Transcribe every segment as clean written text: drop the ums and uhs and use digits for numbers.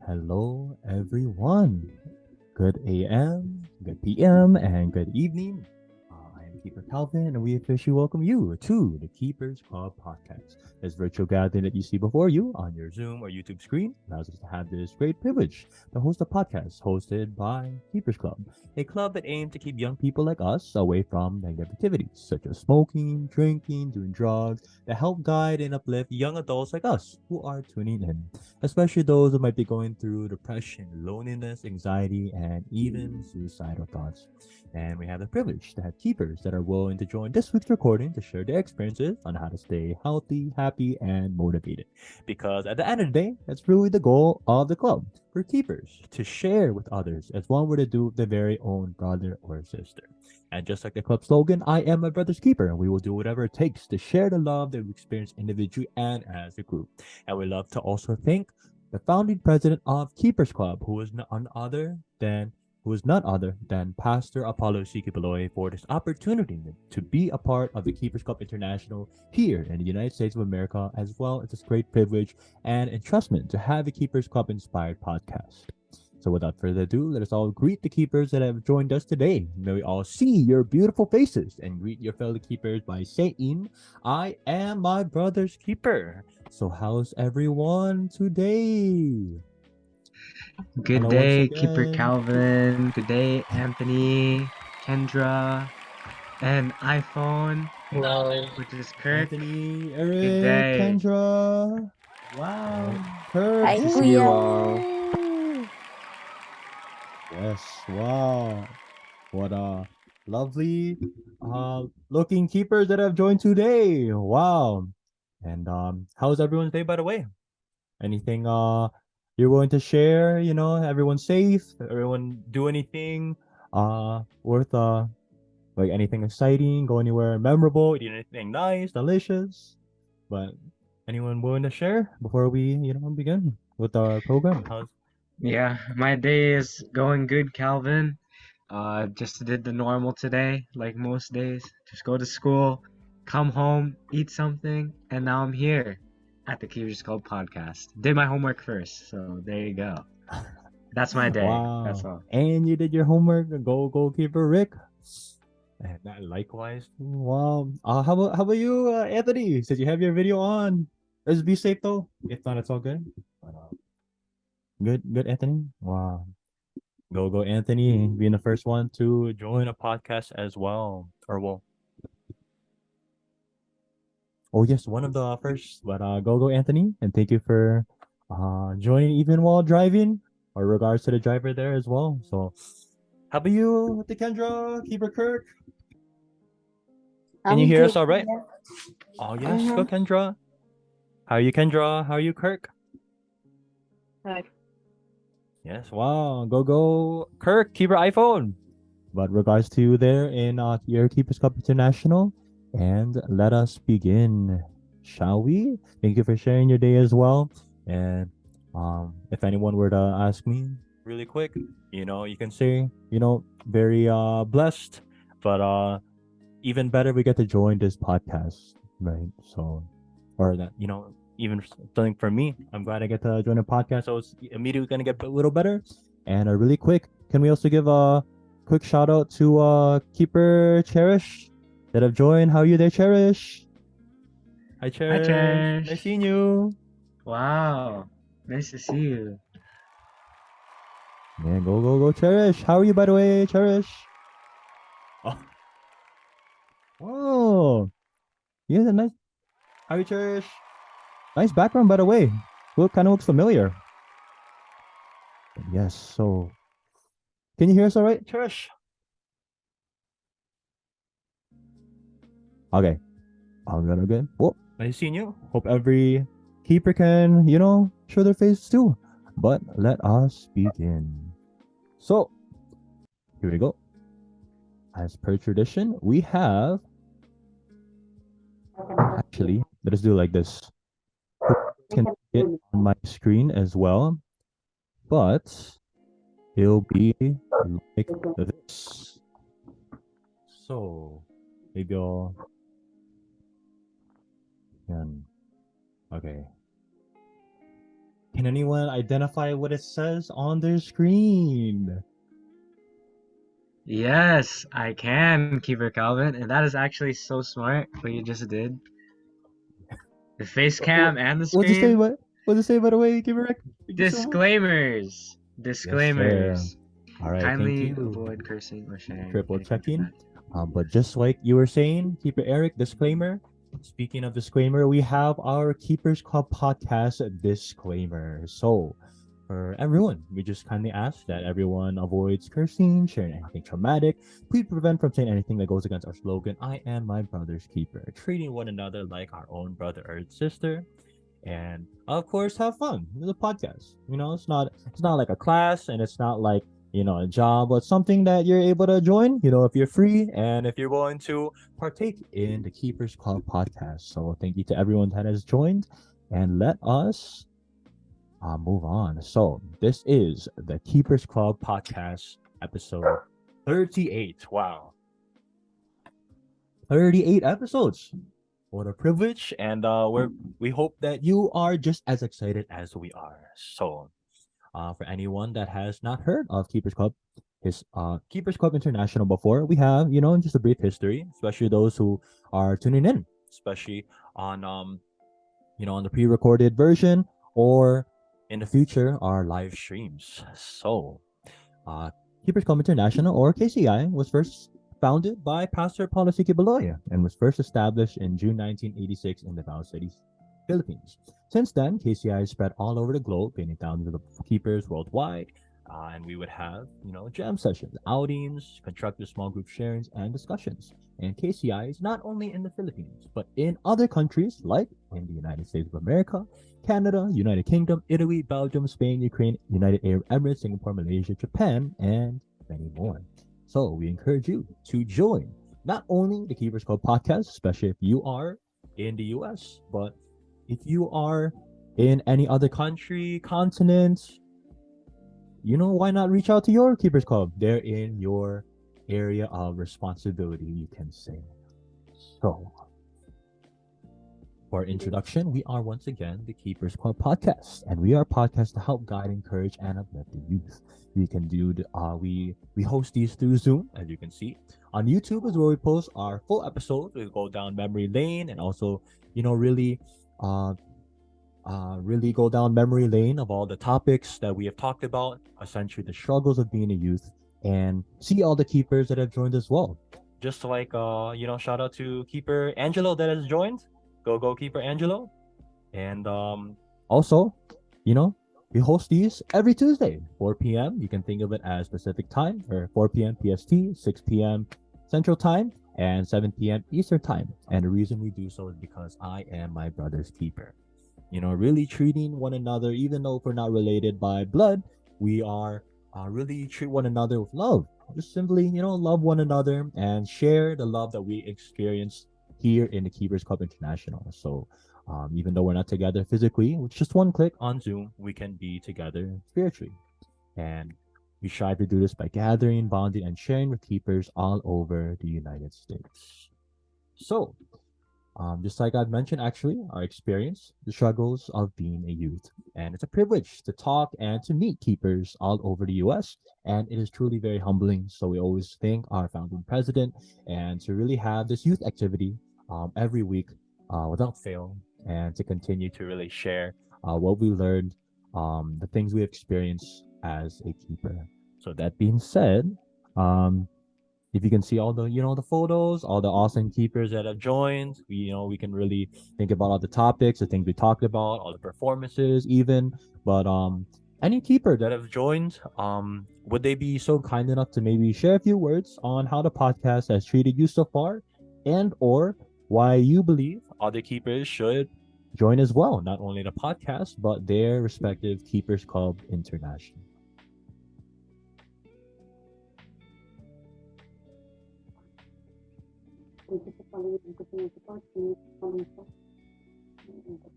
Hello, everyone. Good AM, good PM, and good evening. I am Keeper Calvin, and we officially welcome you to the Keepers Club podcast. This virtual gathering that you see before you on your Zoom or YouTube screen allows us to have this great privilege to host a podcast hosted by Keepers Club, a club that aims to keep young people like us away from negative activities such as smoking, drinking, doing drugs, that help guide and uplift young adults like us who are tuning in, especially those who might be going through depression, loneliness, anxiety, and even suicidal thoughts. And we have the privilege to have keepers that are willing to join this week's recording to share their experiences on how to stay healthy, happy, and motivated. Because at the end of the day, that's really the goal of the club for keepers to share with others as one were to do with their very own brother or sister. And just like the club slogan, I am my brother's keeper, and we will do whatever it takes to share the love that we experience individually and as a group. And we love to also thank the founding president of Keepers Club, who is none other than Pastor Apollo Sikibeloy, for this opportunity to be a part of the Keepers Club International here in the United States of America, as well as this great privilege and entrustment to have a Keepers Club inspired podcast. So without further ado, let us all greet the keepers that have joined us today. May we all see your beautiful faces and greet your fellow keepers by saying, I am my brother's keeper. So how's everyone today? Good Hello once day, Keeper again. Calvin. Good day, Anthony, Kendra, and iPhone, No, which is Kirk. Anthony, Good Eric, day. Kendra, Wow. Kirk. Nice hi to see you Kuya. all. Yes, wow. What lovely looking keepers that have joined today. Wow. And how's everyone's day by the way? Anything you're willing to share, everyone's safe, everyone do anything worth like anything exciting, go anywhere memorable, eat anything nice, delicious. But anyone willing to share before we, begin with our program? How's Yeah, my day is going good, Calvin. Just did the normal today, like most days. Just go to school, come home, eat something, and now I'm here at the Keepers Club podcast. Did my homework first, so there you go. That's my day. That's wow. all. And you did your homework, go goalkeeper Rick. And that likewise. Wow. How about you, Anthony? Since you have your video on, let's be safe though. If not, it's all good. But, good, Anthony. Wow. Go, Anthony, being the first one to join a podcast as well. Or well, oh yes, one of the first. But go, Anthony, and thank you for joining even while driving. Or regards to the driver there as well. So, how about you, the Kendra, Keeper Kirk? Can you I'm hear good, us all right? Kuya. Oh yes, go Mm-hmm. Kendra. How are you, Kendra? How are you, Kirk? Right. Yes, wow. Go, Kirk, keep your iPhone. But regards to you there in your Keepers Cup International. And let us begin, shall we? Thank you for sharing your day as well. And if anyone were to ask me really quick, you can say, very blessed, but even better we get to join this podcast, right? So, or that, even something for me, I'm glad I get to join a podcast. So it's immediately gonna get a little better. And really quick, can we also give a quick shout out to Keeper Cherish that have joined? How are you there, Cherish? Hi, Hi, Cherish. Nice Cherish. seeing you. Wow. Nice to see you. Yeah, go, Cherish. How are you, by the way, Cherish? Oh, oh, yeah, nice. How are you, Cherish? Nice background, by the way. Kind of looks familiar. Yes. So, can you hear us all right, Cherish? Okay. I'm gonna good. Well, nice seeing you. Hope every keeper can, show their face too. But let us begin. So, here we go. As per tradition, we have actually, let us do like this. Hope you can see it on my screen as well, but it'll be like this. So, maybe I'll, can, okay. Can anyone identify what it says on their screen? Yes, I can, Keeper Calvin, and that is actually so smart what you just did. The face What, cam and the what's it say? screen. What's it say, by the way? Give it rec. Thank you so much. Disclaimers. Yes, sir. Disclaimers. All right, thank Kindly you. avoid cursing or sharing Triple anything checking. dramatic. But just like you were saying, Keeper Eric, disclaimer. Speaking of disclaimer, we have our Keepers Club podcast disclaimer. So, for everyone, we just kindly ask that everyone avoids cursing, sharing anything traumatic. Please prevent from saying anything that goes against our slogan, I am my brother's keeper, treating one another like our own brother or sister. And of course, have fun. It's a podcast. It's not like a class, and it's not like a job, but something that you're able to join. If you're free and if you're willing to partake in the Keepers Club podcast. So thank you to everyone that has joined, and let us move on. So this is the Keepers Club podcast episode 38. Wow, 38 episodes. What a privilege, and we hope that you are just as excited as we are. So, for anyone that has not heard of Keepers Club, his Keepers Club International before, we have just a brief history, especially those who are tuning in, especially on on the pre-recorded version or in the future our live streams. So, uh, Keepers Club International, or KCI, was first founded by Pastor Paulo C. Baloya and was first established in June 1986 in Davao City, Philippines. Since then, KCI is spread all over the globe, gaining thousands of keepers worldwide. And we would have, jam sessions, outings, constructive small group sharings, and discussions. And KCI is not only in the Philippines, but in other countries like in the United States of America, Canada, United Kingdom, Italy, Belgium, Spain, Ukraine, United Arab Emirates, Singapore, Malaysia, Japan, and many more. So we encourage you to join not only the Keepers Club podcast, especially if you are in the US, but if you are in any other country, continent, why not reach out to your Keepers Club? They're in your area of responsibility, you can say. So, for introduction, we are once again the Keepers Club podcast, and we are a podcast to help guide, encourage, and uplift the youth. We can do we host these through Zoom, as you can see. On YouTube is where we post our full episodes. We go down memory lane and also, really uh really go down memory lane of all the topics that we have talked about, essentially the struggles of being a youth, and see all the keepers that have joined as well. Just like shout out to Keeper Angelo that has joined. Go Keeper Angelo. And also, we host these every Tuesday, 4 p.m. You can think of it as Pacific time, or 4 p.m. PST, 6 p.m. Central time, and 7 p.m. Eastern time. And the reason we do so is because I am my brother's keeper. Really treating one another, even though we're not related by blood, we are really treat one another with love. Just simply, love one another and share the love that we experience here in the Keepers Club International. So, even though we're not together physically, with just one click on Zoom, we can be together spiritually. And we strive to do this by gathering, bonding, and sharing with keepers all over the United States. So, just like I've mentioned, actually, our experience, the struggles of being a youth. And it's a privilege to talk and to meet keepers all over the US. And it is truly very humbling. So we always thank our founding president and to really have this youth activity every week without fail, and to continue to really share what we learned, the things we experienced as a keeper. So that being said, if you can see all the the photos, all the awesome keepers that have joined, we can really think about all the topics, the things we talked about, all the performances even. But any keeper that have joined, would they be so kind enough to maybe share a few words on how the podcast has treated you so far, and or why you believe other keepers should join as well, not only the podcast but their respective Keepers Club International?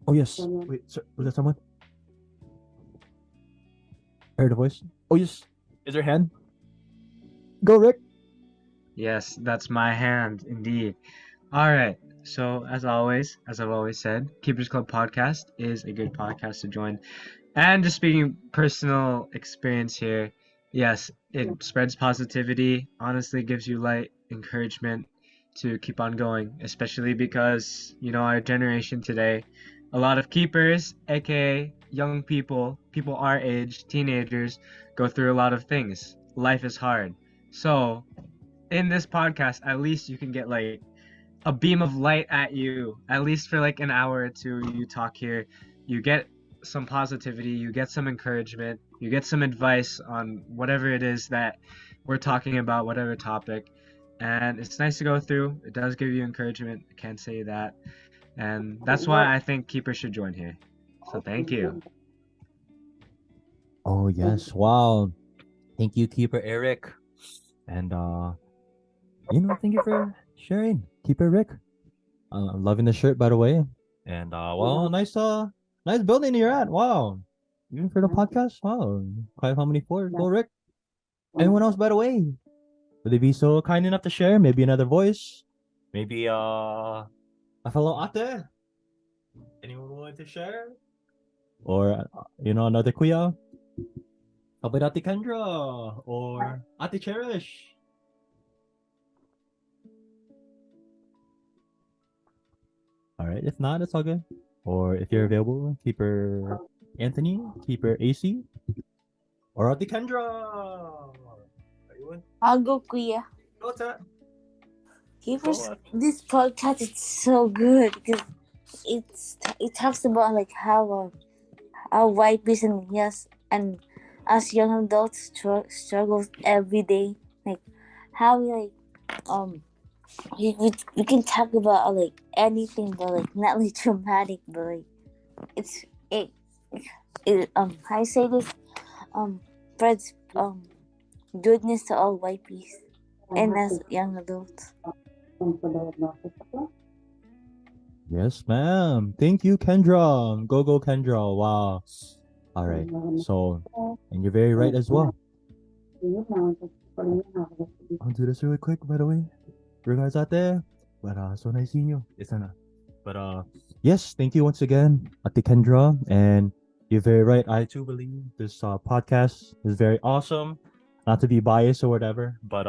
Oh yes. Wait, sir, was that someone? I heard a voice. Oh yes. Is there a hand? Go, Rick. Yes, that's my hand, indeed. All right. So, as always, as I've always said, Keepers Club Podcast is a good podcast to join. And just speaking personal experience here, yes, it spreads positivity, honestly gives you light, encouragement to keep on going, especially because, our generation today, a lot of keepers, aka young people, people our age, teenagers, go through a lot of things. Life is hard. So, in this podcast, at least you can get like a beam of light at you, at least for like an hour or two. You talk here, you get some positivity, you get some encouragement, you get some advice on whatever it is that we're talking about, whatever topic. And it's nice to go through. It does give you encouragement. I can't say that. And that's why I think keepers should join here. So thank you. Oh yes, wow. Thank you, Keeper Eric. And thank you for sharing, Keeper Rick. I'm loving the shirt, by the way. And well, nice building you're at. Wow. Even for the podcast, wow. Quite how many floors? Go, Rick. Anyone else, by the way? Would they be so kind enough to share? Maybe another voice? Maybe a fellow ate? Anyone willing to share? Or another kuya? How about Ate Kendra? Or Ate Cherish? All right, if not, it's all good. Or if you're available, Keeper Anthony, Keeper AC, or Ate Kendra. Ayun. I'll go, Kuya. What's that? Keepers, Go, this podcast is so good because it talks about like how white person, yes, and as young adults struggles every day, like how we like we can talk about like anything, but like not like traumatic, but like it's how I say this spreads goodness to all white people and as young adults. Yes, ma'am. Thank you, Kendra. Go, Kendra. Wow. All right. So, and you're very right as well. I'll do this really quick, by the way. You guys out there. But so nice seeing you. It's na. But yes, thank you once again, Ate Kendra. And you're very right. I too believe this podcast is very awesome. Not to be biased or whatever, but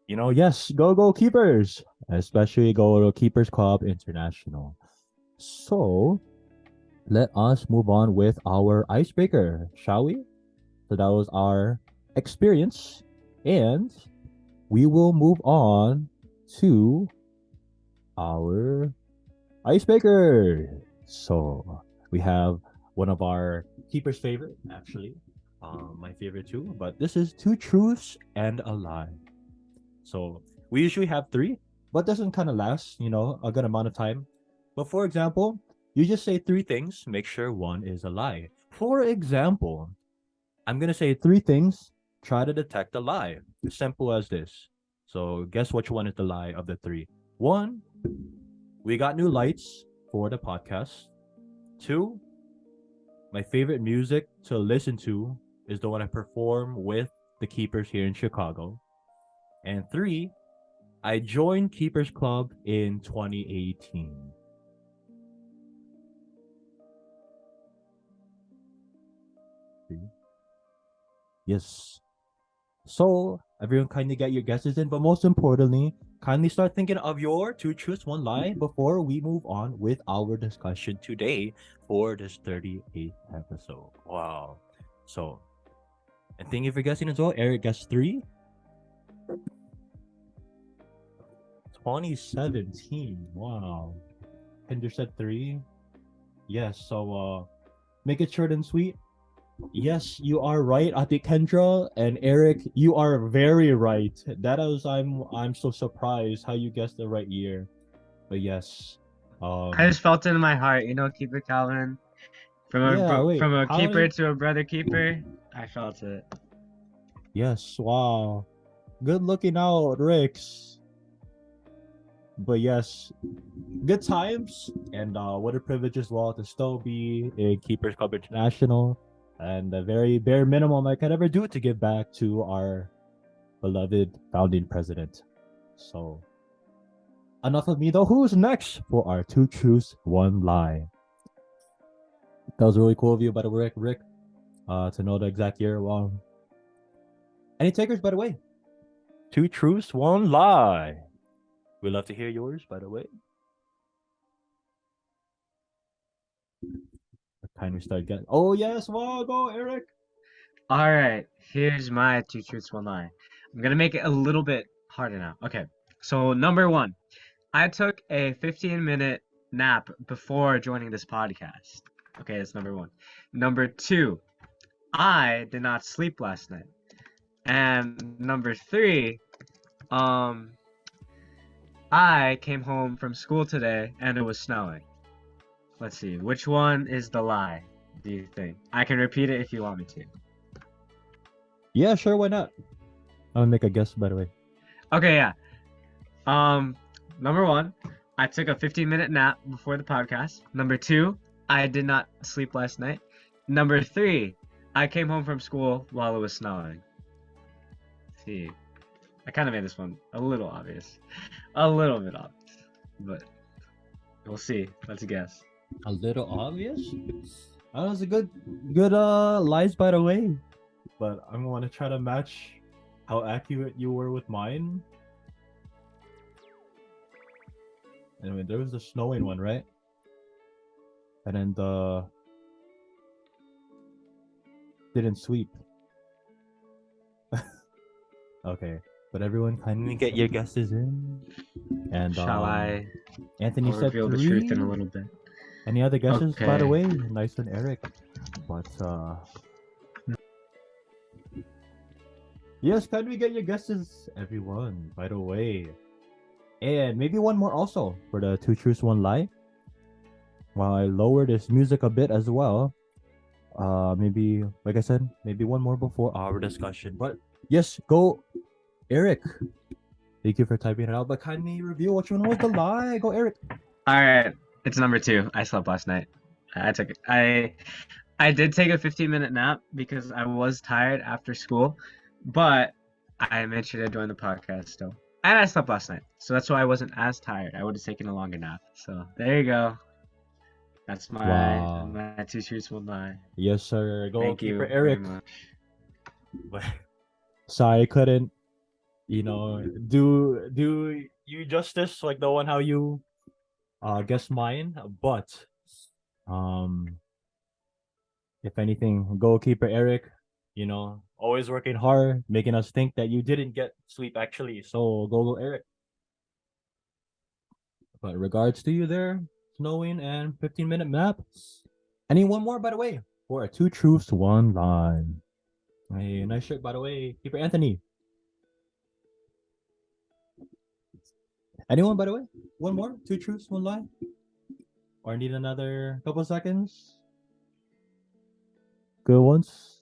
yes, go Keepers, especially go to Keepers Club International. So let us move on with our icebreaker, shall we? So that was our experience, and we will move on to our icebreaker. So we have one of our keepers' favorite, actually, my favorite too. But this is two truths and a lie. So we usually have three, but doesn't kind of last, a good amount of time. But for example, you just say three things, make sure one is a lie. For example, I'm gonna say three things, try to detect a lie. As simple as this. So guess which one is the lie of the three. One, we got new lights for the podcast. Two, my favorite music to listen to is the one I perform with the Keepers here in Chicago. And three, I joined Keepers Club in 2018. Yes. So, everyone kindly get your guesses in, but most importantly, kindly start thinking of your two truths, one lie before we move on with our discussion today for this 38th episode. Wow. So, and thank you for guessing as well. Eric guessed 3. 2017. Wow. Kendra said 3. Yes, so make it short and sweet. Yes, you are right, Ate Kendra and Eric. You are very right. That is, I'm so surprised how you guessed the right year. But yes, I just felt it in my heart, Keeper Calvin. yeah. Wait, From a how keeper many? to a brother keeper, I felt it. Yes, wow. Good looking out, Ricks. But yes, good times, and what a privilege as well to still be in Keepers Club International, and the very bare minimum I could ever do to give back to our beloved founding president. So, enough of me though. Who's next for our two truths, one lie? That was really cool of you, by the way, Rick, to know the exact year. Any takers, by the way? 2 truths, 1 lie. We'd love to hear yours, by the way. What time we start getting? Oh yes, wow, go Eric. All right, here's my 2 truths, 1 lie. I'm gonna make it a little bit harder now. Okay, so number 1, I took a 15-minute nap before joining this podcast. Okay, that's number 1. Number 2, I did not sleep last night. And number 3, I came home from school today and it was snowing. Let's see, which one is the lie, do you think? I can repeat it if you want me to. Yeah, sure, why not? I'm gonna make a guess, by the way. Okay, yeah. Number 1, I took a 15-minute nap before the podcast. Number 2, I did not sleep last night. Number 3, I came home from school while it was snowing. Let's see, I kind of made this one a little obvious. A little bit obvious. But we'll see. Let's guess. A little obvious? That was a good lies, by the way. But I'm gonna try to match how accurate you were with mine. Anyway, there was the snowing one, right? And then the didn't sweep. Okay, but everyone kindly get your guesses in. And Shall I? Anthony I'll said reveal 3. the truth in a little bit. Any other guesses, by the Okay. way? Nice one, Eric. But yes, can we get your guesses, everyone? By the way, and maybe one more also for the 2 truths, 1 lie. While I lower this music a bit as well, maybe like I said, maybe one more before our discussion. But yes, go, Eric. Thank you for typing it out. But kindly review which one was the lie. Go, Eric. All right. It's number 2. I slept last night. I did take a 15-minute nap because I was tired after school, but I made sure to join the podcast still. And I slept last night, so that's why I wasn't as tired. I would have taken a longer nap. So there you go. That's Wow. my 2 truths, 1 lie. Yes, sir. Thank you Goalkeeper very Eric. much. But sorry, I couldn't, do you justice like the one how you guess mine. But if anything, goalkeeper Eric, always working hard, making us think that you didn't get sleep actually. So go Eric. But regards to you there, snowing and 15-minute nap. Anyone more, by the way, for a 2 truths, 1 lie. Hey, nice shirt, by the way, keeper Anthony. Anyone, by the way? One more? 2 truths, 1 lie? Or need another couple seconds? Go once.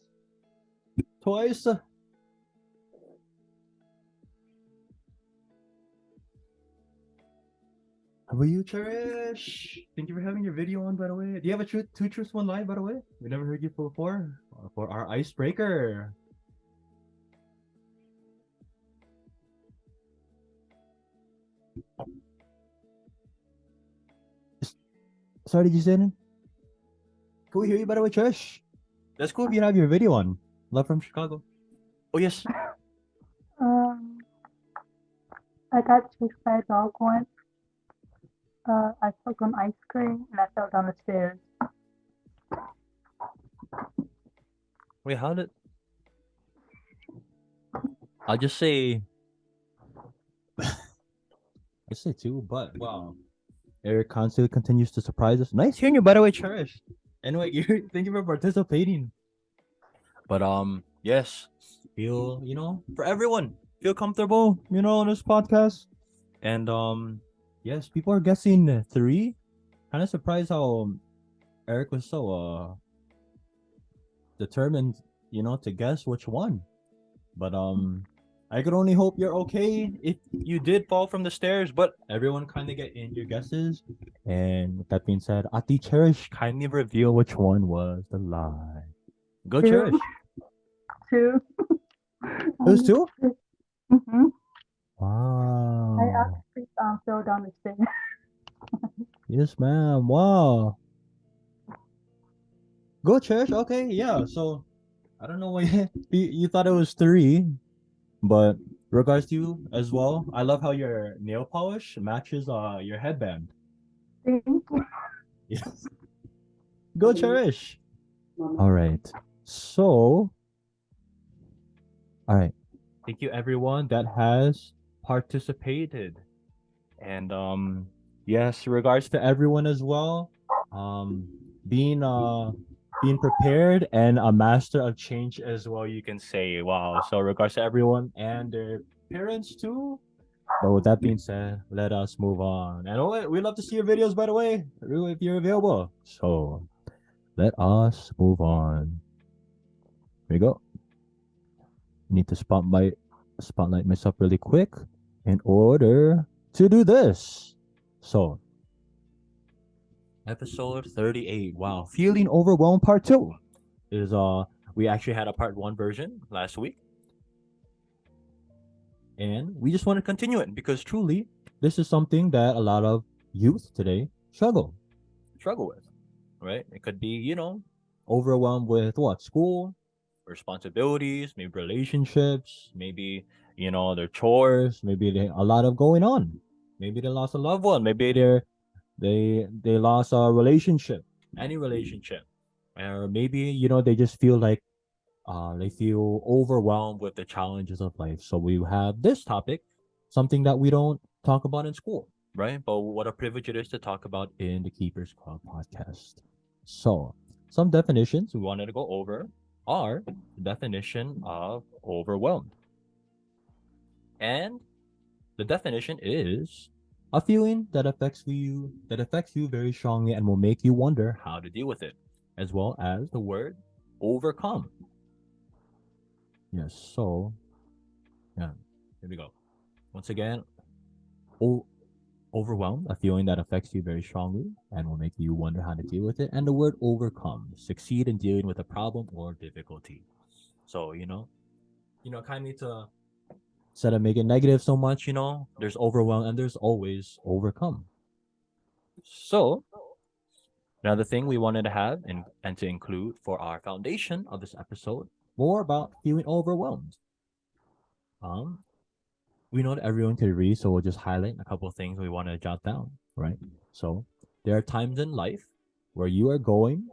Twice. How about you, Cherish? Thank you for having your video on, by the way. Do you have a 2 truths, 1 lie, by the way? We never heard you before. For our icebreaker. Sorry, did you say anything? Can we hear you, by the way, Cherish? That's cool if you have your video on. Love from Chicago. Oh, yes. I got chased by a dog once. I took on ice cream and I fell down the stairs. Wait, how did... I'll just say... I say 2, but wow. Eric constantly continues to surprise us. Nice hearing you, by the way, Cherish. Anyway, thank you for participating. But yes, feel for everyone, feel comfortable, on this podcast. And yes, people are guessing 3. Kind of surprised how Eric was so determined, to guess which one. But I could only hope you're okay if you did fall from the stairs. But everyone kind of get in your guesses. And with that being said, Ati Cherish, kindly reveal which one was the lie. Go, 2. Cherish. 2. It was 2? Mm-hmm. I Wow. actually fell down the stairs. Yes, ma'am. Wow. Go church. Okay, yeah. So I don't know why you thought it was three, but regards to you as well. I love how your nail polish matches your headband. Thank you. Yes. Go cherish. All right. So, all right. Thank you everyone that has participated. And yes, regards to everyone as well. Um being being prepared and a master of change as well, you can say. Wow. So regards to everyone and their parents too. But with that being said, let us move on. And we love to see your videos, by the way, if you're available. So let us move on. Here we go. Need to spotlight myself really quick in order to do this. So episode 38. Wow. Feeling overwhelmed part 2 is we actually had a part 1 version last week. And we just want to continue it because truly this is something that a lot of youth today struggle with, right? It could be, overwhelmed with what? School, responsibilities, maybe relationships, maybe, their chores, maybe a lot of going on. Maybe they lost a loved one, maybe they lost a relationship, any relationship. Or maybe, they just feel like they feel overwhelmed with the challenges of life. So we have this topic, something that we don't talk about in school, right? But what a privilege it is to talk about in the Keepers Club podcast. So, some definitions we wanted to go over are the definition of overwhelmed. And the definition is a feeling that affects you very strongly and will make you wonder how to deal with it, as well as the word overcome. Yes, so yeah, here we go. Once again, overwhelmed, a feeling that affects you very strongly and will make you wonder how to deal with it. And the word overcome, succeed in dealing with a problem or difficulty. So, kind of need to, instead of making negative so much, there's overwhelm and there's always overcome. So, another thing we wanted to have and to include for our foundation of this episode, more about feeling overwhelmed. Um, we know that everyone can read, so we'll just highlight a couple of things we want to jot down, right? So there are times in life where you are going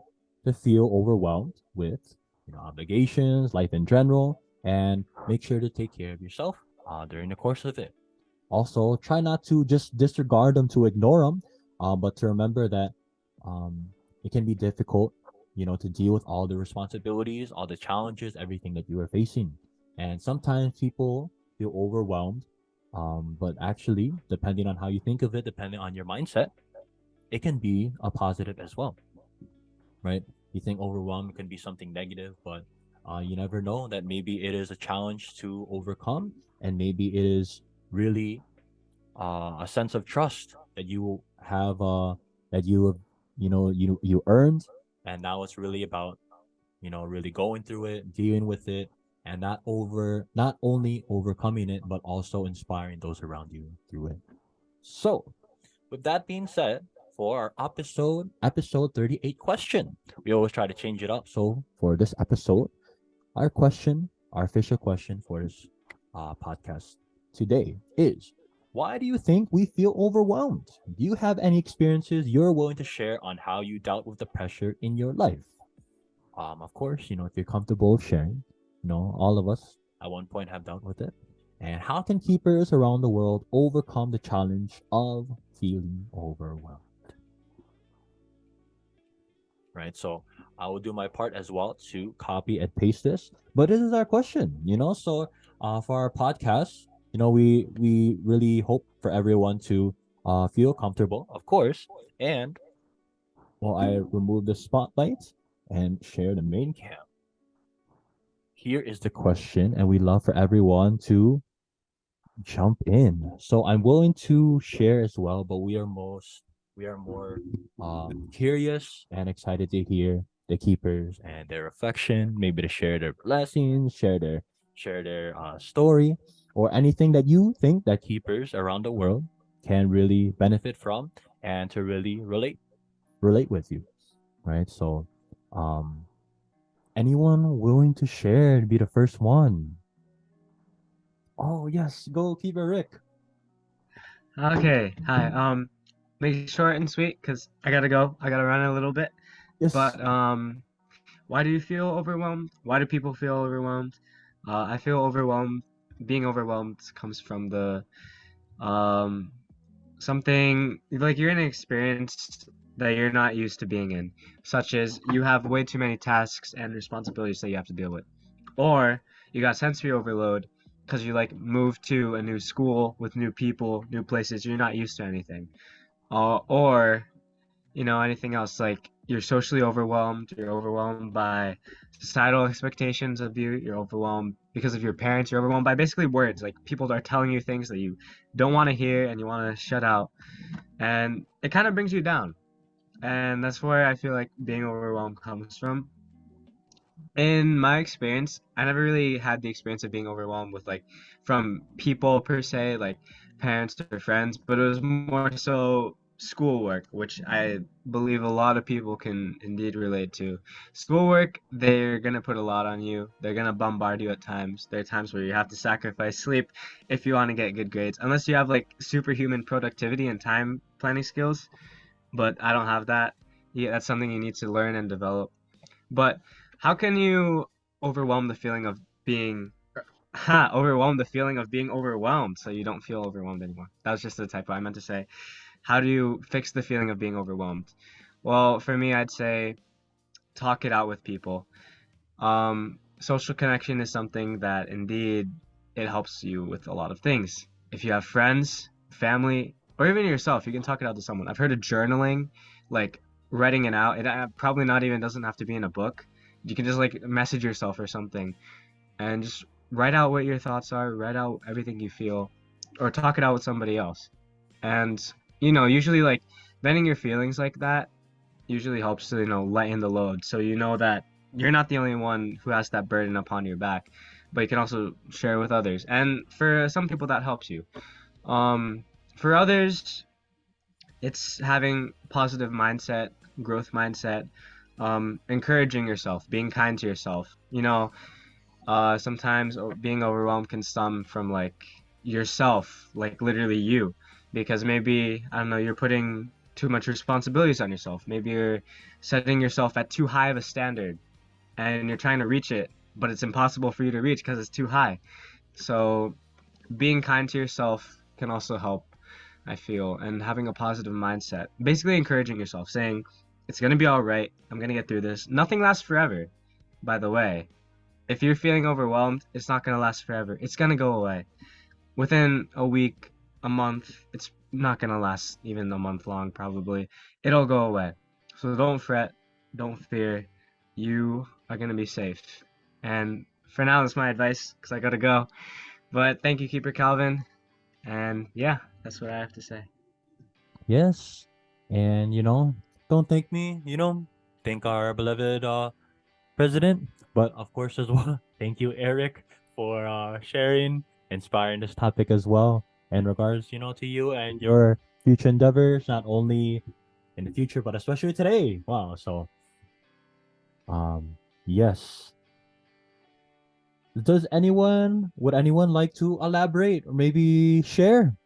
to feel overwhelmed with, obligations, life in general, and make sure to take care of yourself during the course of it. Also, try not to just disregard them to ignore them, but to remember that um, it can be difficult, to deal with all the responsibilities, all the challenges, everything that you are facing. And sometimes people feel overwhelmed, but actually, depending on how you think of it, depending on your mindset, it can be a positive as well, right? You think overwhelmed can be something negative, but you never know that maybe it is a challenge to overcome, and maybe it is really a sense of trust that you have that you have you earned, and now it's really about really going through it, dealing with it, and not only overcoming it but also inspiring those around you through it. So with that being said, for our episode 38 question, we always try to change it up. So for this episode, our official question for this podcast today is, why do you think we feel overwhelmed? Do you have any experiences you're willing to share on how you dealt with the pressure in your life? Of course, if you're comfortable sharing, all of us at one point have dealt with it. And how can keepers around the world overcome the challenge of feeling overwhelmed? Right. So I will do my part as well to copy and paste this. But this is our question, So for our podcast, we really hope for everyone to feel comfortable, of course. And while I remove the spotlight and share the main cam, here is the question, and we love for everyone to jump in. So I'm willing to share as well, but we are more curious and excited to hear the keepers and their reflection, maybe to share their blessings, share their story, or anything that you think that keepers around the world can really benefit from and to really relate with you, right? So Um, anyone willing to share and be the first one? Oh yes, goalkeeper Rick. Okay, hi. Make it short and sweet because I gotta go. I gotta run a little bit. Yes. But why do you feel overwhelmed? Why do people feel overwhelmed? I feel overwhelmed. Being overwhelmed comes from the um something like you're in an experience that you're not used to being in, such as you have way too many tasks and responsibilities that you have to deal with, or you got sensory overload because you like moved to a new school with new people, new places, you're not used to anything, or anything else like you're socially overwhelmed, you're overwhelmed by societal expectations of you, you're overwhelmed because of your parents, you're overwhelmed by basically words like people are telling you things that you don't want to hear and you want to shut out, and it kind of brings you down. And that's where I feel like being overwhelmed comes from. In my experience, I never really had the experience of being overwhelmed with like from people per se, like parents or friends, but it was more so schoolwork, which I believe a lot of people can indeed relate to. Schoolwork, they're gonna put a lot on you. They're gonna bombard you at times. There are times where you have to sacrifice sleep if you want to get good grades, unless you have like superhuman productivity and time planning skills. But I don't have that. Yeah, that's something you need to learn and develop. But how can you overwhelm the feeling of being overwhelm the feeling of being overwhelmed so you don't feel overwhelmed anymore? That was just the typo. I meant to say, how do you fix the feeling of being overwhelmed? Well, for me, I'd say talk it out with people. Social connection is something that indeed it helps you with a lot of things. If you have friends, family, or even yourself, you can talk it out to someone. I've heard of journaling, like writing it out. It probably not even doesn't have to be in a book. You can just like message yourself or something and just write out what your thoughts are, write out everything you feel, or talk it out with somebody else. And usually like venting your feelings like that usually helps to lighten the load, so you know that you're not the only one who has that burden upon your back, but you can also share with others, and for some people that helps you. um for others, it's having positive mindset, growth mindset, encouraging yourself, being kind to yourself. Sometimes being overwhelmed can stem from like yourself, like literally you, because maybe, I don't know, you're putting too much responsibilities on yourself. Maybe you're setting yourself at too high of a standard and you're trying to reach it, but it's impossible for you to reach because it's too high. So being kind to yourself can also help, I feel, and having a positive mindset. Basically encouraging yourself, saying, it's going to be all right. I'm going to get through this. Nothing lasts forever, by the way. If you're feeling overwhelmed, it's not going to last forever. It's going to go away. Within a week, a month, it's not going to last even a month long, probably. It'll go away. So don't fret. Don't fear. You are going to be safe. And for now, that's my advice because I got to go. But thank you, Keeper Calvin. And yeah, that's what I have to say. Yes. And don't thank me, thank our beloved president, but of course as well, thank you, Eric, for sharing, inspiring this topic as well. In regards, to you and your future endeavors, not only in the future, but especially today. Wow. So yes. Would anyone like to elaborate or maybe share?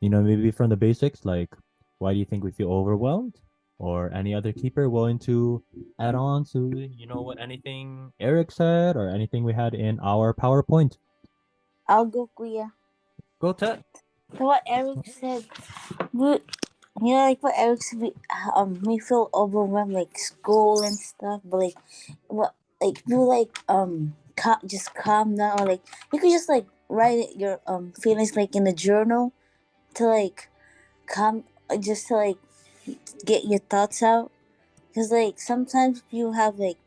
Maybe from the basics, like why do you think we feel overwhelmed? Or any other keeper willing to add on to, what anything Eric said or anything we had in our PowerPoint? I'll go, Kuya. Go, Ted. So what Eric said, we, like what Eric said, we feel overwhelmed, like school and stuff, but like, what, like, you like, just calm down, or like, you could just like write your feelings like in a journal to like calm, just to like get your thoughts out. Cause like sometimes if you have like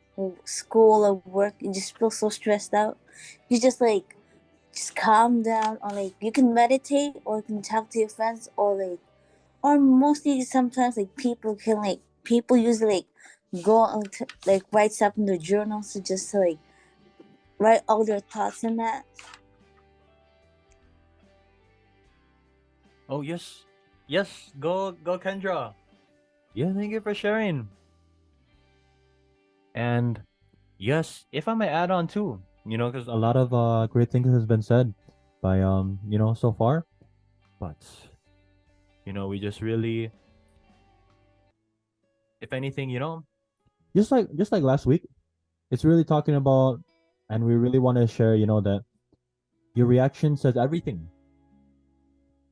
school or work, you just feel so stressed out. You just calm down, or like you can meditate, or you can talk to your friends, or like, or mostly sometimes like people usually like go on to, like write stuff in their journals to just to like write all their thoughts in that. Oh, yes. Yes. Go, Kendra. Yeah, thank you for sharing. And yes, if I may add on too, because a lot of great things has been said by so far, but we just really, if anything, just like last week, it's really talking about, and we really want to share, that your reaction says everything,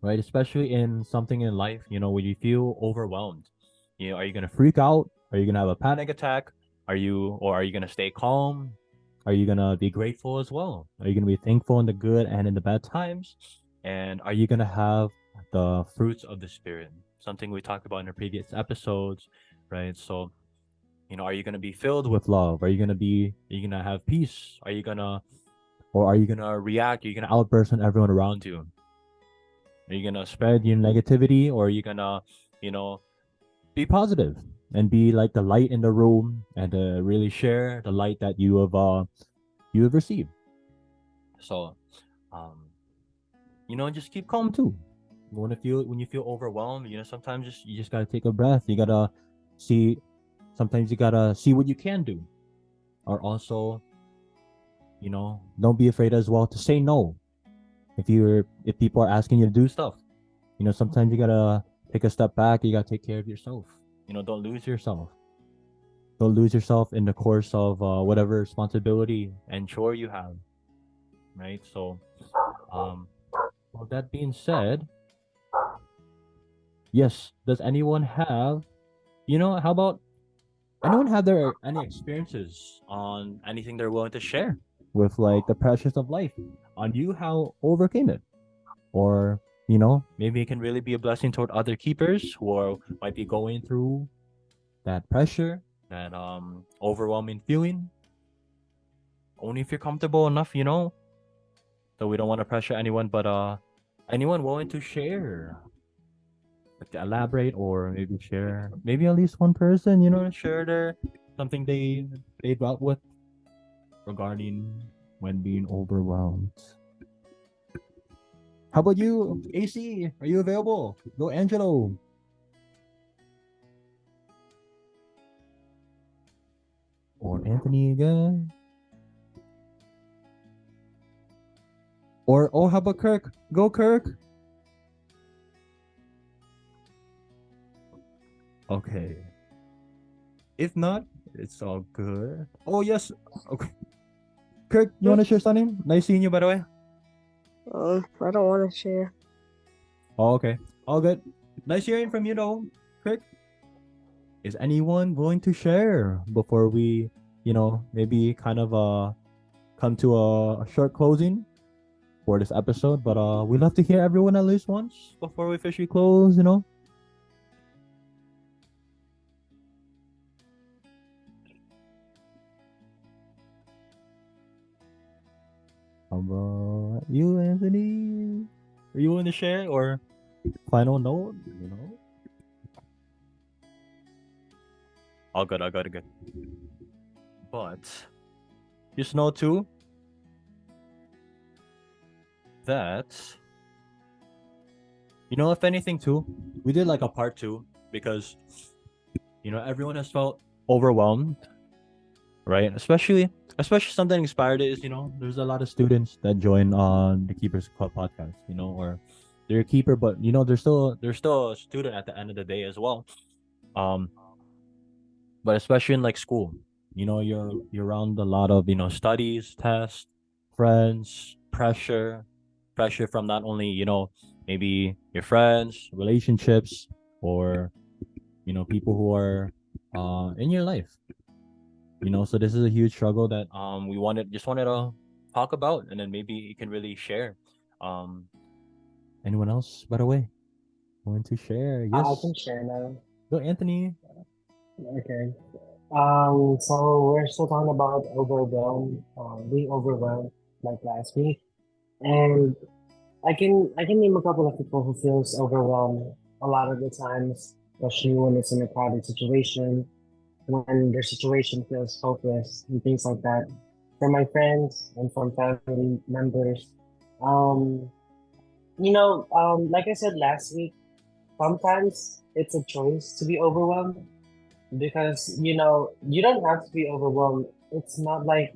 right? Especially in something in life, when you feel overwhelmed. Are you gonna freak out? Are you gonna have a panic attack? Or are you gonna stay calm? Are you gonna be grateful as well? Are you gonna be thankful in the good and in the bad times? And are you gonna have the fruits of the spirit? Something we talked about in the previous episodes, right? So, are you gonna be filled with love? Are you gonna have peace? Are you gonna react? Are you gonna outburst on everyone around you? Are you gonna spread your negativity, or are you gonna, you know, be positive and be like the light in the room and really share the light that you have received? So, um, just keep calm too. When you feel overwhelmed, sometimes you just gotta take a breath. You gotta see. Sometimes you gotta see what you can do, or also, don't be afraid as well to say no if people are asking you to do stuff. Sometimes you gotta take a step back. You gotta take care of yourself. Don't lose yourself. Don't lose yourself in the course of whatever responsibility and chore you have, right? So, um, with that being said, yes. Does anyone have, how about anyone have their any experiences on anything they're willing to share with like the pressures of life on you, how overcame it? Or maybe it can really be a blessing toward other keepers who might be going through that pressure, that overwhelming feeling. Only if you're comfortable enough, so we don't want to pressure anyone, but anyone willing to share, like to elaborate, or maybe share, maybe at least one person, share their something they dealt with regarding when being overwhelmed. How about you, AC? Are you available? Go, Angelo. Or Anthony again. Or how about Kirk? Go, Kirk. Okay. If not, it's all good. Oh yes. Okay. Kirk, you want to share something? Nice seeing you, by the way. I don't want to share. Oh, okay. All good. Nice hearing from you, though, Kirk. Is anyone willing to share before we, maybe kind of come to a short closing for this episode? But we love to hear everyone at least once before we officially close. How about you, Anthony? Are you willing to share or final note? All good. Good. But just know too that if anything too, we did like a part two because everyone has felt overwhelmed, right? Especially something inspired is there's a lot of students that join on the Keepers Club podcast, or they're a keeper, but they're still a student at the end of the day as well. Um, but especially in like school, you're around a lot of studies, tests, friends, pressure from not only maybe your friends, relationships, or people who are in your life. So this is a huge struggle that we wanted to talk about, and then maybe you can really share. Um, anyone else, by the way, want to share? I Yes, can share now. go, Anthony. Okay. So we're still talking about being overwhelmed like last week, and I can name a couple of people who feels overwhelmed a lot of the times, especially when it's in a crowded situation, when their situation feels hopeless and things like that. From my friends and from family members, um, like I said last week, sometimes it's a choice to be overwhelmed. because you know you don't have to be overwhelmed. It's not like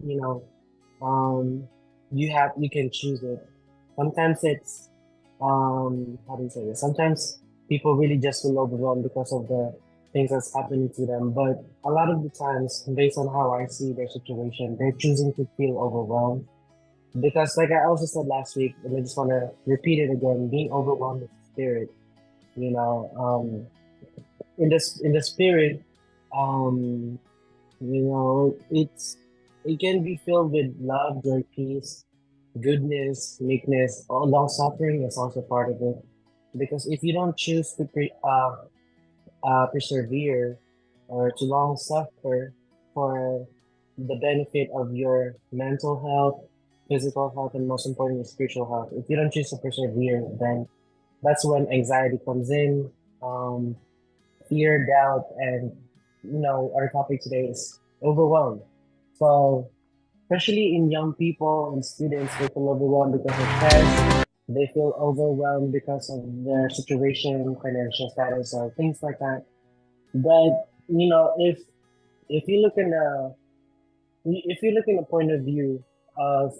um you can choose it. Sometimes it's how do you say this? Sometimes people really just feel overwhelmed because of the things that's happening to them. But a lot of the times, based on how I see their situation, they're choosing to feel overwhelmed because, like I also said last week, and I just want to repeat it again: being overwhelmed with spirit. You know, in the spirit, um, it can be filled with love, joy, peace, goodness, meekness, or long suffering is also part of it. Because if you don't choose to persevere or to long suffer for the benefit of your mental health, physical health, and most importantly, spiritual health, if you don't choose to persevere, then that's when anxiety comes in, um, fear, doubt, and our topic today is overwhelmed. So especially in young people and students, they feel overwhelmed because of tests. They feel overwhelmed because of their situation, financial status, or things like that. But if you look in a if you look in a point of view of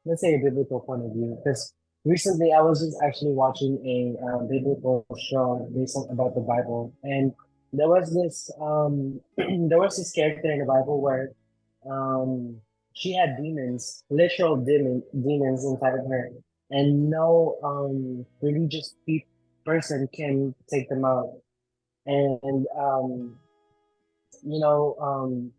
let's say a biblical point of view, because recently I was just actually watching a biblical show based on about the Bible, and there was this there was this character in the Bible where um she had demons, literal demons inside of her, and no religious person can take them out. And you know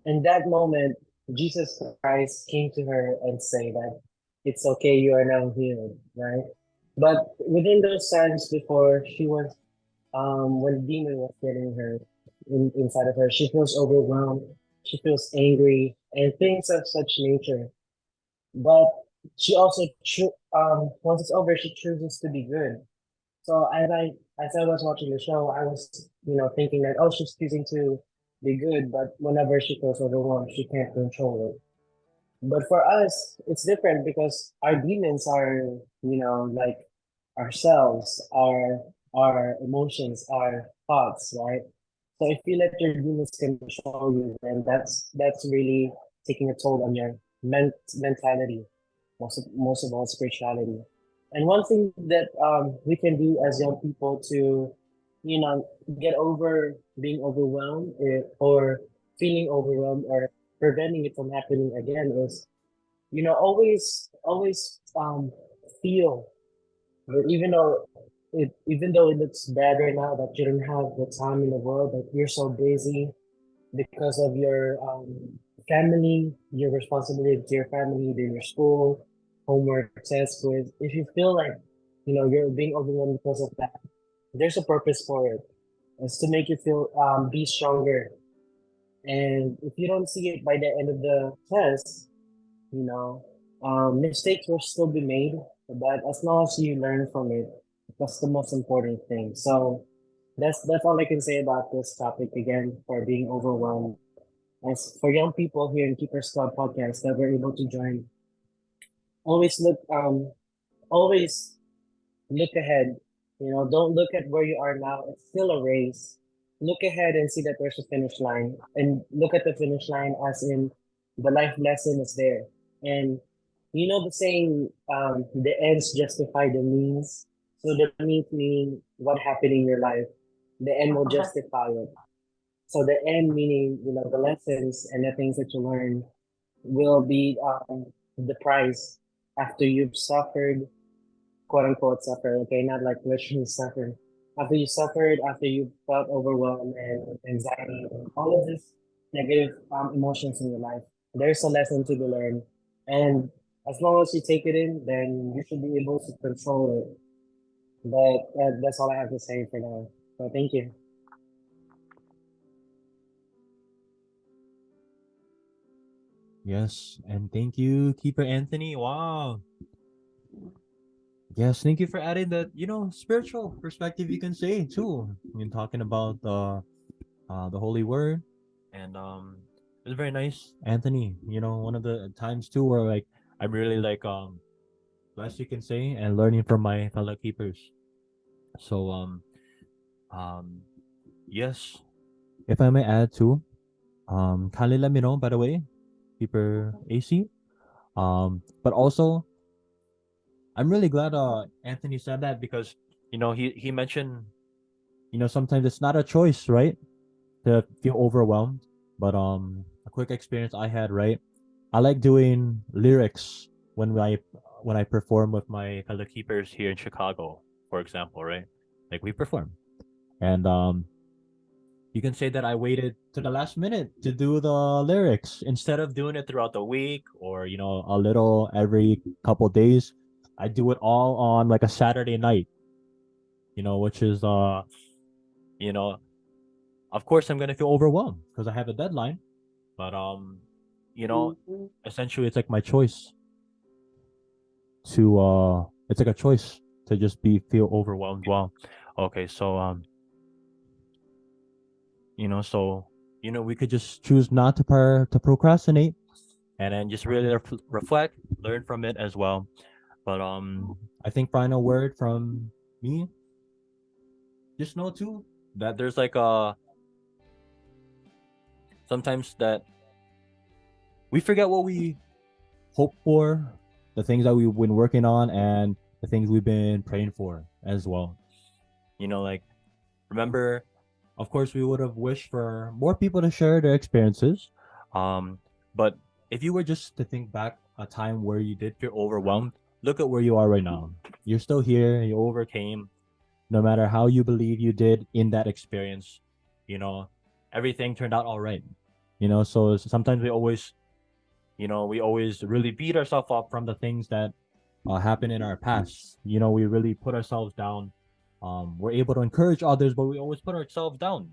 in that moment, Jesus Christ came to her and say that it's okay, you are now healed, right? But within those times before she was, when the demon was getting her inside of her, she feels overwhelmed, she feels angry, and things of such nature. But she also, once it's over, she chooses to be good. So as I was watching the show, I was thinking that oh she's choosing to be good, but whenever she feels overwhelmed, she can't control it. But for us, it's different because our demons are like ourselves, our emotions, our thoughts, right? So if you let your demons control you, then that's really taking a toll on your mentality, most of all spirituality. And one thing that we can do as young people to, get over being overwhelmed or feeling overwhelmed or preventing it from happening again is, always feel that even though it looks bad right now that you don't have the time in the world, that you're so busy because of your family, your responsibility to your family, to your school, homework, test, quiz. If you feel like you're being overwhelmed because of that, there's a purpose for it. It's to make you feel be stronger. And if you don't see it by the end of the test, you know, mistakes will still be made, but as long as you learn from it, that's the most important thing. So that's all I can say about this topic again for being overwhelmed. As for young people here in Keepers Club podcast that were able to join, always always look ahead. Don't look at where you are now. It's still a race. Look ahead and see that there's a finish line, and look at the finish line as in the life lesson is there. And the saying, the ends justify the means. So the means meaning what happened in your life, the end will justify it. So the end meaning, the lessons and the things that you learn will be the price after you've suffered, quote unquote suffer, okay, not like literally suffer. After you suffered, after you felt overwhelmed and anxiety, and all of this negative emotions in your life, there's a lesson to be learned. And as long as you take it in, then you should be able to control it. But that's all I have to say for now. So thank you. Yes, and thank you, Keeper Anthony. Wow. Yes, thank you for adding that, spiritual perspective you can say too. When talking about the holy word. And it's very nice, Anthony. One of the times too where like I'm really like blessed you can say and learning from my fellow keepers. So Um, yes, if I may add too, kindly let me know, by the way, keeper AC. But also, I'm really glad Anthony said that because he mentioned sometimes it's not a choice, right, to feel overwhelmed. But a quick experience I had, right? I like doing lyrics when I perform with my fellow keepers here in Chicago, for example, right? Like we perform, and you can say that I waited to the last minute to do the lyrics instead of doing it throughout the week or a little every couple days. I do it all on like a Saturday night, which is you know, of course I'm gonna feel overwhelmed because I have a deadline, but you know, essentially it's like my choice to it's like a choice to just feel overwhelmed. Wow. Okay, so so we could just choose not to procrastinate and then just really reflect, learn from it as well. But I think final word from me, just know too that there's like sometimes that we forget what we hope for, the things that we've been working on, and the things we've been praying for as well. Like remember, of course, we would have wished for more people to share their experiences. Um, but if you were just to think back a time where you did feel overwhelmed, look at where you are right now. You're still here. You overcame. No matter how you believe you did in that experience, you know, everything turned out all right. So sometimes we always really beat ourselves up from the things that happen in our past. We really put ourselves down. We're able to encourage others, but we always put ourselves down.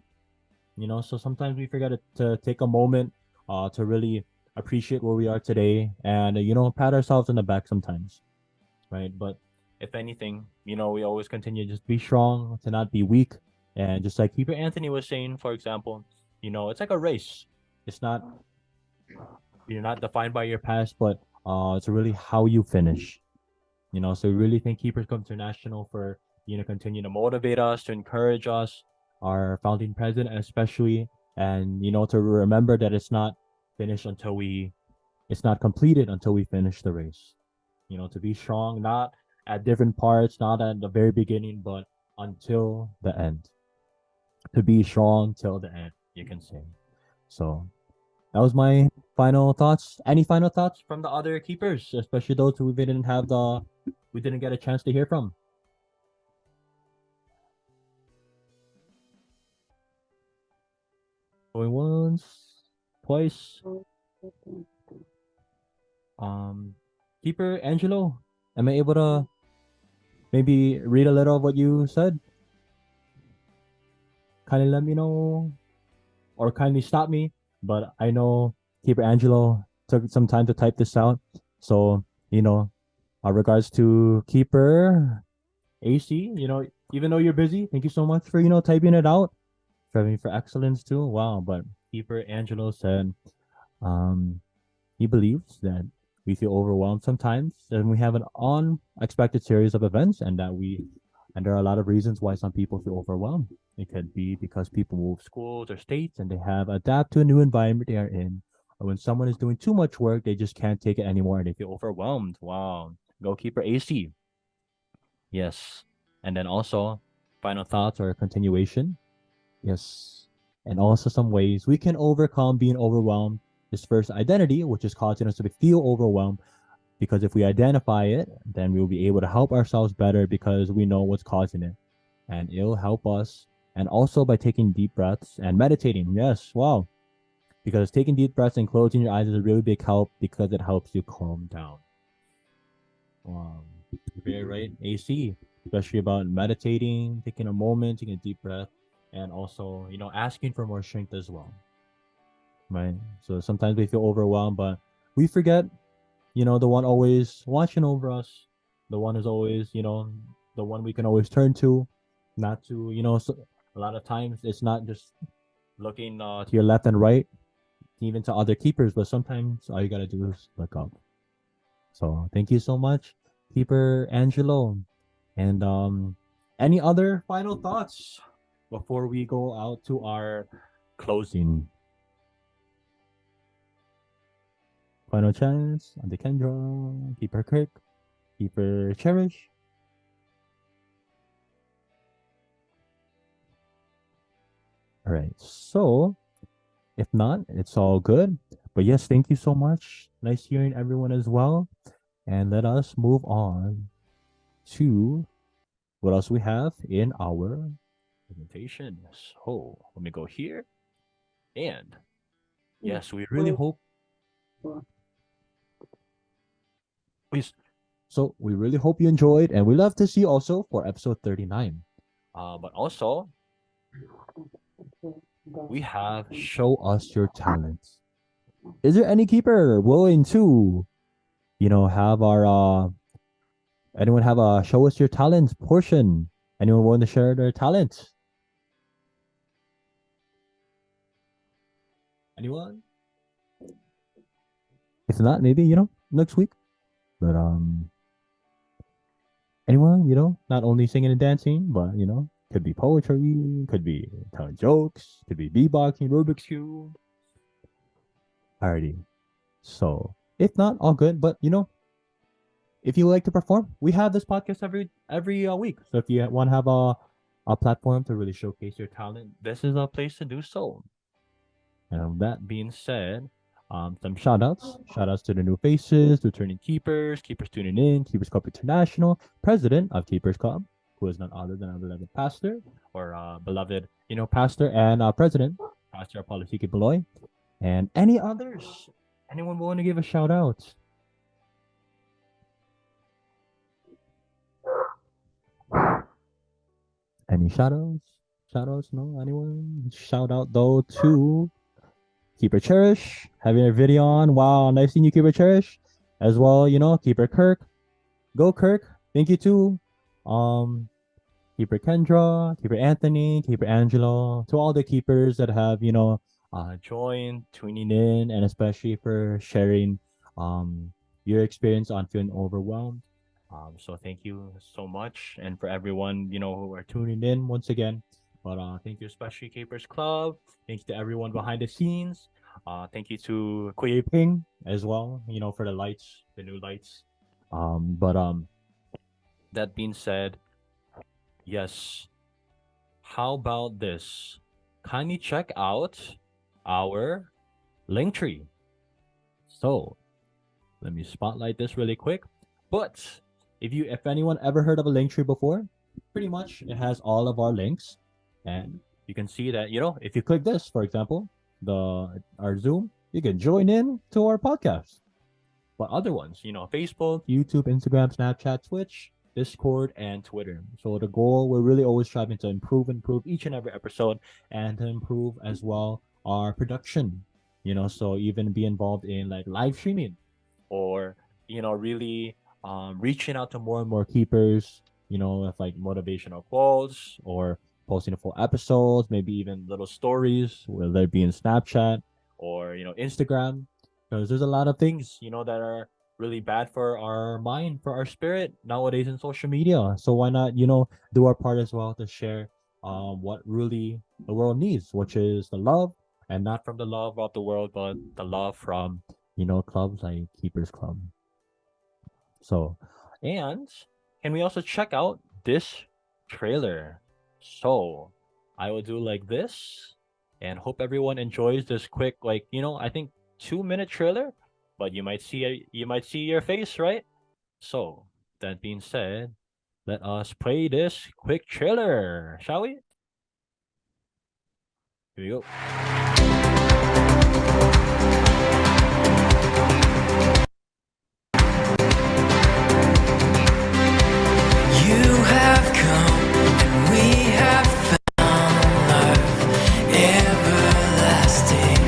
So sometimes we forget to take a moment to really appreciate where we are today and pat ourselves in the back sometimes, right? But if anything, we always continue to just be strong, to not be weak, and just like Keeper Anthony was saying, for example, it's like a race. It's not You're not defined by your past, but it's really how you finish. So we really thank Keepers Club International for continue to motivate us, to encourage us, our founding president especially, and to remember that finished until we it's not completed until we finish the race. To be strong, not at different parts, not at the very beginning, but until the end. To be strong till the end, you can say. So that was my final thoughts. Any final thoughts from the other keepers, especially those who we didn't get a chance to hear from? Going once, twice. Um, Keeper Angelo, am I able to maybe read a little of what you said? Kindly let me know, or kindly stop me. But I know Keeper Angelo took some time to type this out. So, regards to Keeper AC, even though you're busy, thank you so much for, typing it out. Striving for excellence too. Wow. But Keeper Angelo said, um, he believes that we feel overwhelmed sometimes and we have an unexpected series of events and there are a lot of reasons why some people feel overwhelmed. It could be because people move schools or states and they have adapt to a new environment they are in. Or when someone is doing too much work, they just can't take it anymore and they feel overwhelmed. Wow. Goalkeeper AC. Yes. And then also, final thoughts or continuation. Yes. And also some ways we can overcome being overwhelmed. This first identity, which is causing us to feel overwhelmed, because if we identify it, then we'll be able to help ourselves better because we know what's causing it. And it'll help us. And also by taking deep breaths and meditating. Yes, wow. Because taking deep breaths and closing your eyes is a really big help because it helps you calm down. Wow. Very right. AC, especially about meditating, taking a moment, taking a deep breath, and also, asking for more strength as well. Right. So sometimes we feel overwhelmed, but we forget, the one always watching over us, the one is always, the one we can always turn to, not to, so a lot of times it's not just looking to your left and right, even to other keepers, but sometimes all you gotta do is look up. So thank you so much, Keeper Angelo. And any other final thoughts before we go out to our closing. Final chance on the Kendra, Keeper Kirk, Keeper Cherish. All right. So if not, it's all good. But yes, thank you so much. Nice hearing everyone as well. And let us move on to what else we have in our presentation. So let me go here. And yes, we really hope. Please. So we really hope you enjoyed, and we love to see you also for episode 39. But also, we have show us your talents. Is there any keeper willing to, have our anyone have a show us your talents portion? Anyone want to share their talent? Anyone? If not, maybe next week. But anyone, not only singing and dancing, but could be poetry, could be telling jokes, could be beatboxing, Rubik's cube. Alrighty. So if not, all good. But if you like to perform, we have this podcast every week. So if you want to have a platform to really showcase your talent, this is a place to do so. And that being said, some shout outs. Shout outs to the new faces, returning keepers, keepers tuning in, Keepers Club International, president of Keepers Club, who is none other than our beloved pastor, or beloved, pastor and president, Pastor Apollo Siki Beloy, and any others. Anyone want to give a shout out? Any shout outs? Shout outs? No? Anyone? Shout out though to Keeper Cherish, having a video on. Wow, nice seeing you, Keeper Cherish. As well, Keeper Kirk. Go Kirk. Thank you too. Um, Keeper Kendra, Keeper Anthony, Keeper Angelo, to all the keepers that have, joined, tuning in, and especially for sharing your experience on feeling overwhelmed. So thank you so much. And for everyone, who are tuning in once again. But thank you, especially Keepers Club. Thank you to everyone behind the scenes. Thank you to Kuya Ping as well, for the lights, the new lights. But that being said, yes, how about this? Kindly check out our link tree. So let me spotlight this really quick. But if anyone ever heard of a link tree before, pretty much it has all of our links, and you can see that if you click this, for example, our Zoom, you can join in to our podcast. But other ones, Facebook, YouTube, Instagram, Snapchat, Twitch, Discord, and Twitter. So the goal, we're really always striving to improve each and every episode, and to improve as well our production. So even be involved in like live streaming, or really reaching out to more and more keepers. With like motivational quotes, or posting full episodes, maybe even little stories, whether it be in Snapchat or Instagram, because there's a lot of things that are really bad for our mind, for our spirit nowadays in social media. So why not do our part as well to share what really the world needs, which is the love, and not from the love of the world, but the love from clubs like Keepers Club. So, and can we also check out this trailer? So I will do like this, and hope everyone enjoys this quick, like I think 2-minute trailer, but you might see your face, right? So that being said, let us play this quick trailer, shall we? Here we go. You have come and we have found love everlasting.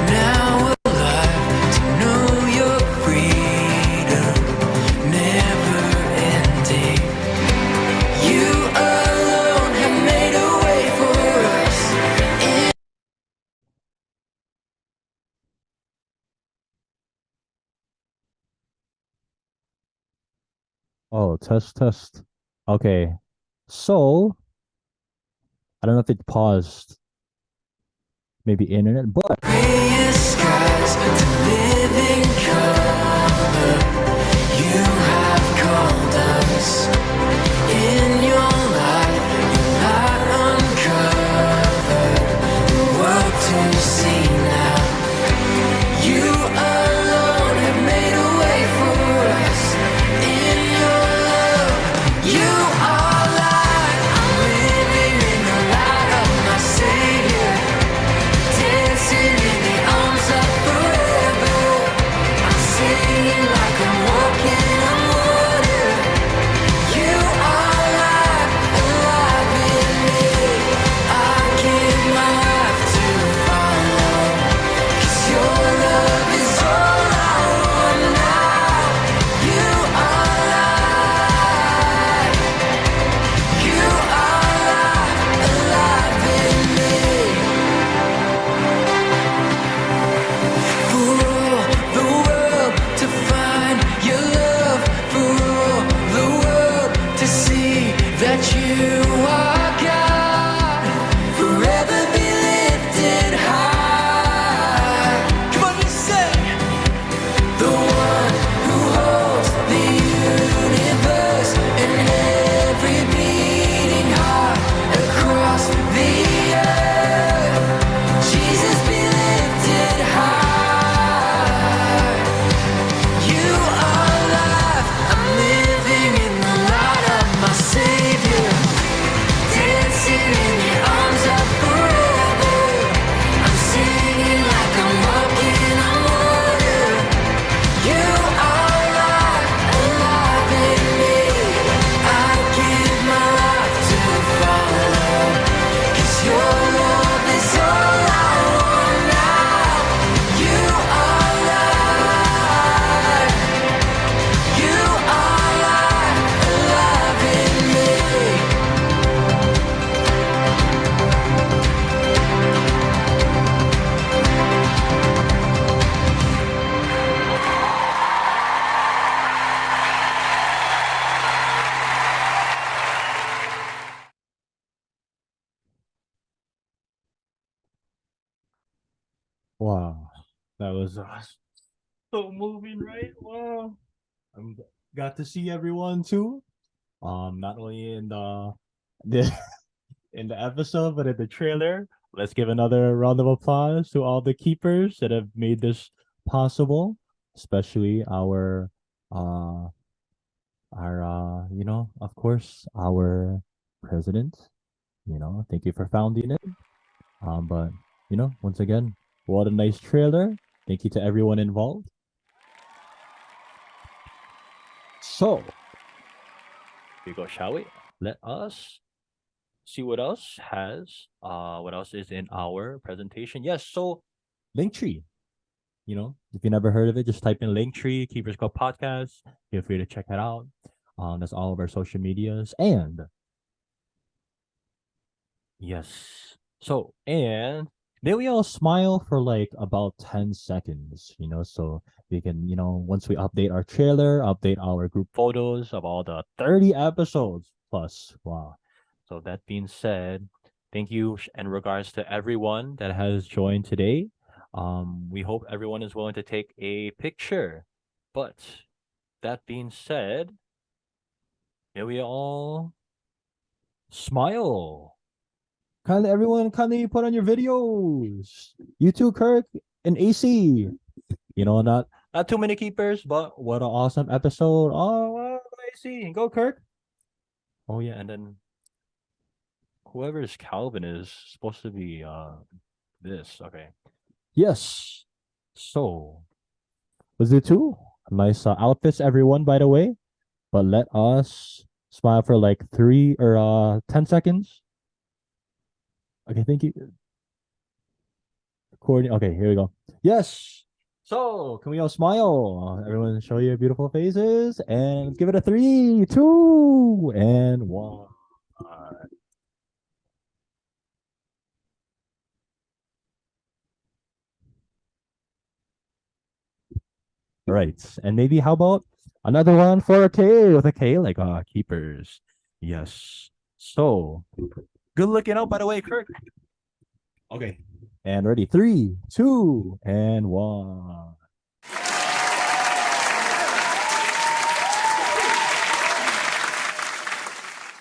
Now alive to know your freedom, never ending. You alone have made a way for us. Oh, test, test. Okay. So I don't know if it paused, maybe internet, but Gray skies to living color. You have called us in your life. You're not uncovered. The world to see now. You alone have made a way for us. In your love, you are light. I'm living in the light of my Savior. Dancing in the arms of forever. I'm singing like I'm walking on water. You are life, alive in me. I give my life to follow. 'Cause your love is all I want now. You are life. You are life, alive in me. For all the world to find your love, for all the world to see that you are God, forever be lifted high. Come on, you say, the one who holds the universe and every beating heart across the earth. Jesus be lifted high. You are life. I'm living in the light of my Savior. Dancing in the arms of forever. I'm singing like I'm walking on water. You are life, alive in me. I give my life to follow. 'Cause your love is all I want now. You are life. You are life, alive in me. wow, that was so moving, right? Wow. I'm got to see everyone too. Not only in the in the episode, but in the trailer. Let's give another round of applause to all the keepers that have made this possible, especially uh of course, our president. Thank you for founding it. But once again, what a nice trailer. Thank you to everyone involved. So, here we go, shall we? Let us see what else is in our presentation. Yes, so Linktree. If you never heard of it, just type in Linktree, Keepers Club Podcast. Feel free to check it out. That's all of our social medias. And yes. So, and may we all smile for like about 10 seconds, so we can, once we update our trailer, update our group photos of all the 30 episodes plus. Wow. So, that being said, thank you in regards to everyone that has joined today. We hope everyone is willing to take a picture. But that being said, may we all smile. Kindly, everyone, kindly put on your videos. You too, Kirk and AC. Not too many keepers, but what an awesome episode. Oh, wow, AC, go Kirk. Oh yeah, and then whoever's Calvin is supposed to be this. Okay. Yes. So let's do two. Nice outfits, everyone, by the way. But let us smile for like 10 seconds. Okay, thank you. Okay, here we go. Yes. So, can we all smile? Everyone, show your beautiful faces, and let's give it a 3, 2, and 1. Right, and maybe how about another one for a K with a K like keepers. Yes. So, Good looking out, by the way, Kirk. Okay. And ready. 3, 2, and 1.